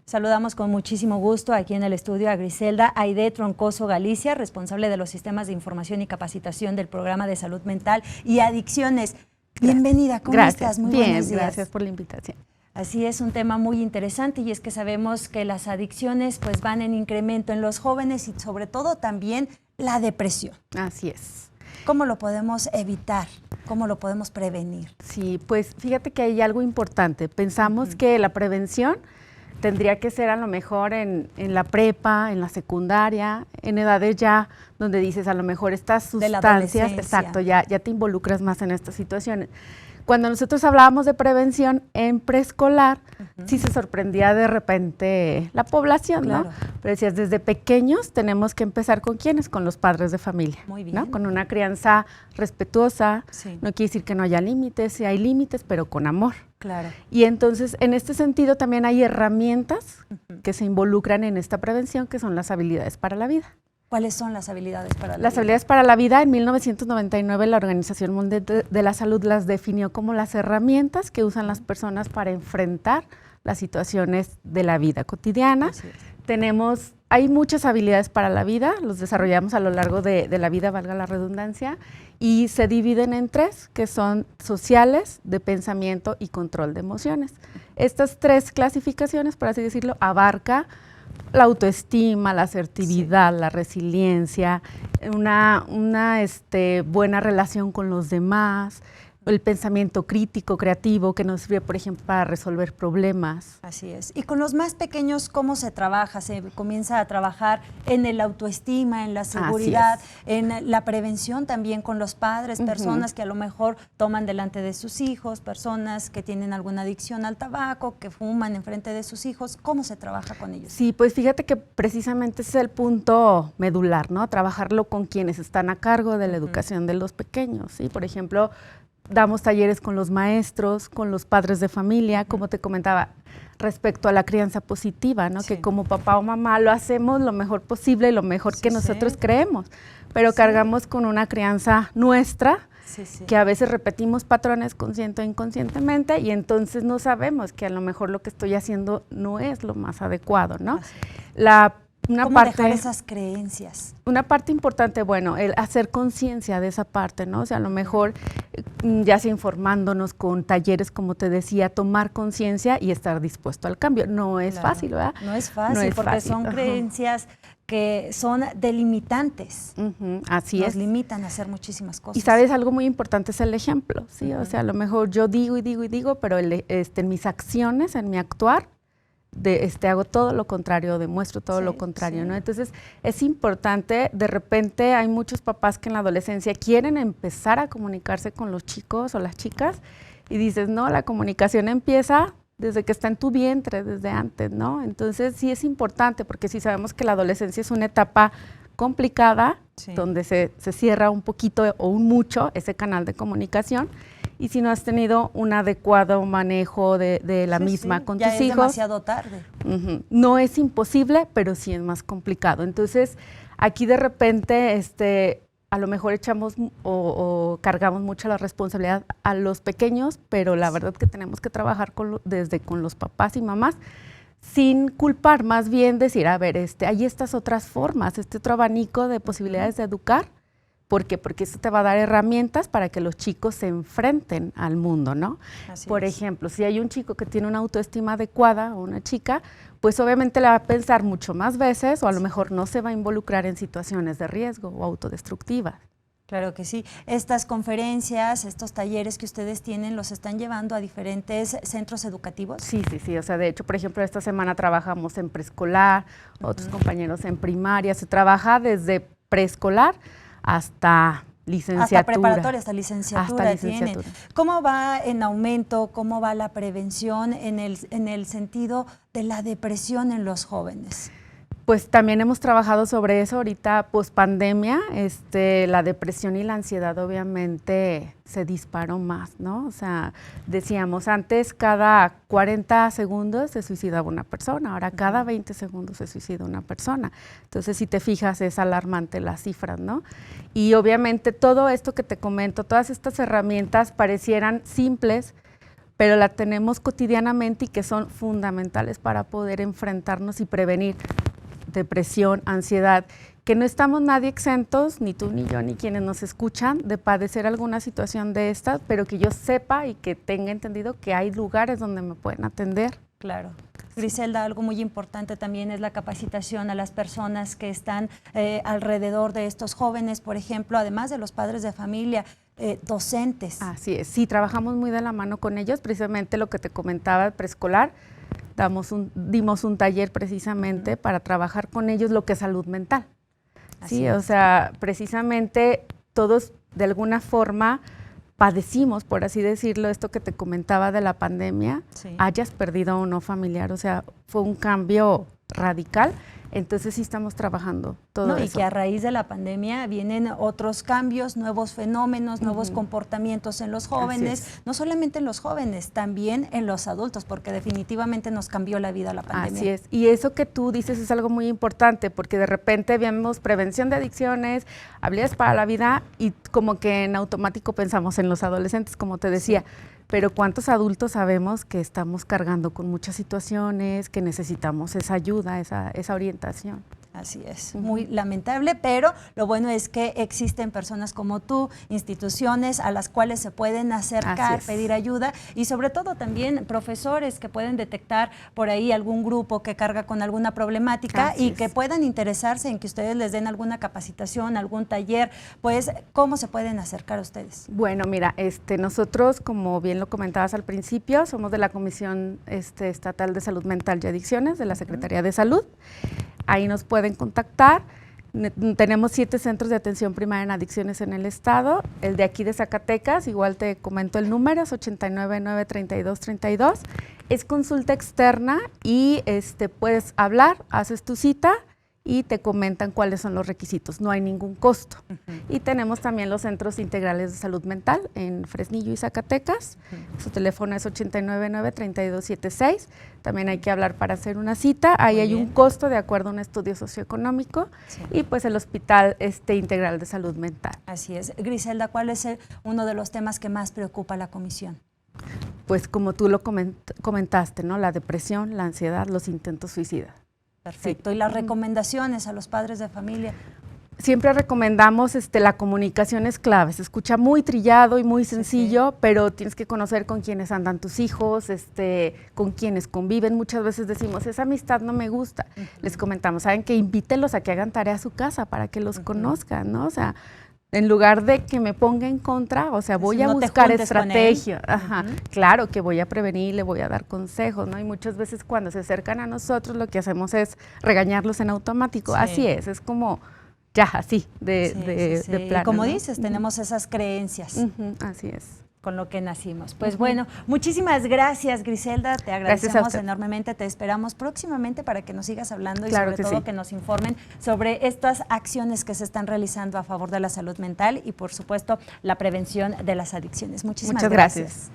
Saludamos con muchísimo gusto aquí en el estudio a Griselda Aide Troncoso Galicia, responsable de los sistemas de información y capacitación del Programa de Salud Mental y Adicciones. Bienvenida, ¿cómo estás? Muy buenos días. Gracias por la invitación. Así es, un tema muy interesante y es que sabemos que las adicciones pues van en incremento en los jóvenes y sobre todo también la depresión. Así es. ¿Cómo lo podemos evitar? ¿Cómo lo podemos prevenir? Sí, pues fíjate que hay algo importante. Pensamos que la prevención tendría que ser a lo mejor en la prepa, en la secundaria, en edades ya donde dices a lo mejor estas sustancias, exacto, ya te involucras más en estas situaciones. Cuando nosotros hablábamos de prevención en preescolar, sí se sorprendía de repente la población, claro, ¿no? Pero decías, desde pequeños tenemos que empezar ¿con quiénes? Con los padres de familia, muy bien, ¿no? Con una crianza respetuosa, sí. No quiere decir que no haya límites, sí hay límites, pero con amor. Claro. Y entonces, en este sentido, también hay herramientas que se involucran en esta prevención, que son las habilidades para la vida. ¿Cuáles son las habilidades para la vida? Las habilidades para la vida, en 1999 la Organización Mundial de la Salud las definió como las herramientas que usan las personas para enfrentar las situaciones de la vida cotidiana. Hay muchas habilidades para la vida, los desarrollamos a lo largo de la vida, valga la redundancia, y se dividen en tres, que son sociales, de pensamiento y control de emociones. Estas tres clasificaciones, por así decirlo, abarca la autoestima, la asertividad, sí, la resiliencia, una buena relación con los demás, el pensamiento crítico, creativo, que nos sirve, por ejemplo, para resolver problemas. Así es. Y con los más pequeños, ¿cómo se trabaja? Se comienza a trabajar en el autoestima, en la seguridad, en la prevención también con los padres, personas que a lo mejor toman delante de sus hijos, personas que tienen alguna adicción al tabaco, que fuman enfrente de sus hijos. ¿Cómo se trabaja con ellos? Sí, pues fíjate que precisamente ese es el punto medular, ¿no? Trabajarlo con quienes están a cargo de la educación de los pequeños, ¿sí? Por ejemplo, damos talleres con los maestros, con los padres de familia, como te comentaba, respecto a la crianza positiva, ¿no? Sí. Que como papá o mamá lo hacemos lo mejor posible, lo mejor que nosotros creemos, pero cargamos con una crianza nuestra, que a veces repetimos patrones consciente o inconscientemente y entonces no sabemos que a lo mejor lo que estoy haciendo no es lo más adecuado, ¿no? ¿Cómo dejar esas creencias? Una parte importante, bueno, el hacer conciencia de esa parte, ¿no? O sea, a lo mejor ya sea informándonos con talleres, como te decía, tomar conciencia y estar dispuesto al cambio. No es fácil, ¿verdad? No es fácil, porque son creencias que son delimitantes. Así es. Nos limitan a hacer muchísimas cosas. Y sabes, algo muy importante es el ejemplo, ¿sí? O sea, a lo mejor yo digo y digo y digo, pero en mis acciones, en mi actuar, hago todo lo contrario, demuestro todo lo contrario, ¿no? Entonces, es importante, de repente hay muchos papás que en la adolescencia quieren empezar a comunicarse con los chicos o las chicas y dices, no, la comunicación empieza desde que está en tu vientre, desde antes, ¿no? Entonces, sí es importante, porque sí sabemos que la adolescencia es una etapa complicada, donde se cierra un poquito o un mucho ese canal de comunicación. Y si no has tenido un adecuado manejo de la misma con tus hijos. Ya es demasiado tarde. No es imposible, pero sí es más complicado. Entonces, aquí de repente, a lo mejor echamos o cargamos mucho la responsabilidad a los pequeños, pero la verdad que tenemos que trabajar desde con los papás y mamás, sin culpar, más bien decir, a ver, hay estas otras formas, otro abanico de posibilidades de educar. ¿Por qué? Porque eso te va a dar herramientas para que los chicos se enfrenten al mundo, ¿no? Por ejemplo, si hay un chico que tiene una autoestima adecuada o una chica, pues obviamente le va a pensar mucho más veces o a lo mejor no se va a involucrar en situaciones de riesgo o autodestructivas. Claro que sí. Estas conferencias, estos talleres que ustedes tienen, ¿los están llevando a diferentes centros educativos? Sí. O sea, de hecho, por ejemplo, esta semana trabajamos en preescolar, otros compañeros en primaria. Se trabaja desde preescolar hasta licenciatura. Hasta preparatoria, hasta licenciatura. ¿Cómo va en aumento, cómo va la prevención en el sentido de la depresión en los jóvenes? Pues también hemos trabajado sobre eso ahorita pospandemia, la depresión y la ansiedad obviamente se disparó más, ¿no? O sea, decíamos antes cada 40 segundos se suicidaba una persona, ahora cada 20 segundos se suicida una persona. Entonces, si te fijas, es alarmante las cifras, ¿no? Y obviamente todo esto que te comento, todas estas herramientas parecieran simples, pero la tenemos cotidianamente y que son fundamentales para poder enfrentarnos y prevenir depresión, ansiedad, que no estamos nadie exentos, ni tú ni yo, ni quienes nos escuchan, de padecer alguna situación de estas, pero que yo sepa y que tenga entendido que hay lugares donde me pueden atender. Claro. Griselda, algo muy importante también es la capacitación a las personas que están alrededor de estos jóvenes, por ejemplo, además de los padres de familia, docentes. Así es, sí, trabajamos muy de la mano con ellos, precisamente lo que te comentaba, preescolar, dimos un taller precisamente para trabajar con ellos lo que es salud mental. Sí, o sea, precisamente todos de alguna forma padecimos, por así decirlo, esto que te comentaba de la pandemia, hayas perdido o no familiar, o sea, fue un cambio radical, entonces sí estamos trabajando todo eso. Y que a raíz de la pandemia vienen otros cambios, nuevos fenómenos, nuevos comportamientos en los jóvenes, no solamente en los jóvenes, también en los adultos, porque definitivamente nos cambió la vida la pandemia. Así es, y eso que tú dices es algo muy importante, porque de repente vemos prevención de adicciones, habilidades para la vida, y como que en automático pensamos en los adolescentes, como te decía, pero ¿cuántos adultos sabemos que estamos cargando con muchas situaciones, que necesitamos esa ayuda, esa orientación? Así es, muy lamentable, pero lo bueno es que existen personas como tú, instituciones a las cuales se pueden acercar, pedir ayuda, y sobre todo también profesores que pueden detectar por ahí algún grupo que carga con alguna problemática y que puedan interesarse en que ustedes les den alguna capacitación, algún taller. Pues, ¿cómo se pueden acercar a ustedes? Bueno, mira, nosotros, como bien lo comentabas al principio, somos de la Comisión Estatal de Salud Mental y Adicciones de la Secretaría de Salud. Ahí nos pueden contactar. Tenemos 7 centros de atención primaria en adicciones en el estado. El de aquí de Zacatecas, igual te comento el número, es 899-3232. Es consulta externa y puedes hablar, haces tu cita y te comentan cuáles son los requisitos. No hay ningún costo. Y tenemos también los centros integrales de salud mental en Fresnillo y Zacatecas. Su teléfono es 899-3276. También hay que hablar para hacer una cita. Ahí hay un costo de acuerdo a un estudio socioeconómico. Y pues el Hospital Integral de Salud Mental. Así es. Griselda, ¿cuál es uno de los temas que más preocupa a la comisión? Pues como tú lo comentaste, ¿no? La depresión, la ansiedad, los intentos suicidas. Perfecto. ¿Y las recomendaciones a los padres de familia? Siempre recomendamos, la comunicación es clave. Se escucha muy trillado y muy sencillo, pero tienes que conocer con quiénes andan tus hijos, con quienes conviven. Muchas veces decimos, esa amistad no me gusta. Les comentamos, ¿saben qué? Invítenlos a que hagan tarea a su casa para que los conozcan, ¿no? O sea, en lugar de que me ponga en contra, o sea, voy a buscar estrategia. Claro que voy a prevenir, le voy a dar consejos, ¿no? Y muchas veces cuando se acercan a nosotros lo que hacemos es regañarlos en automático. Así es como ya, así, de plano. Y como ¿no? dices, tenemos esas creencias. Así es. Con lo que nacimos. Pues bueno, muchísimas gracias, Griselda, te agradecemos enormemente, te esperamos próximamente para que nos sigas hablando y sobre todo que nos informen sobre estas acciones que se están realizando a favor de la salud mental y por supuesto la prevención de las adicciones. Muchísimas gracias.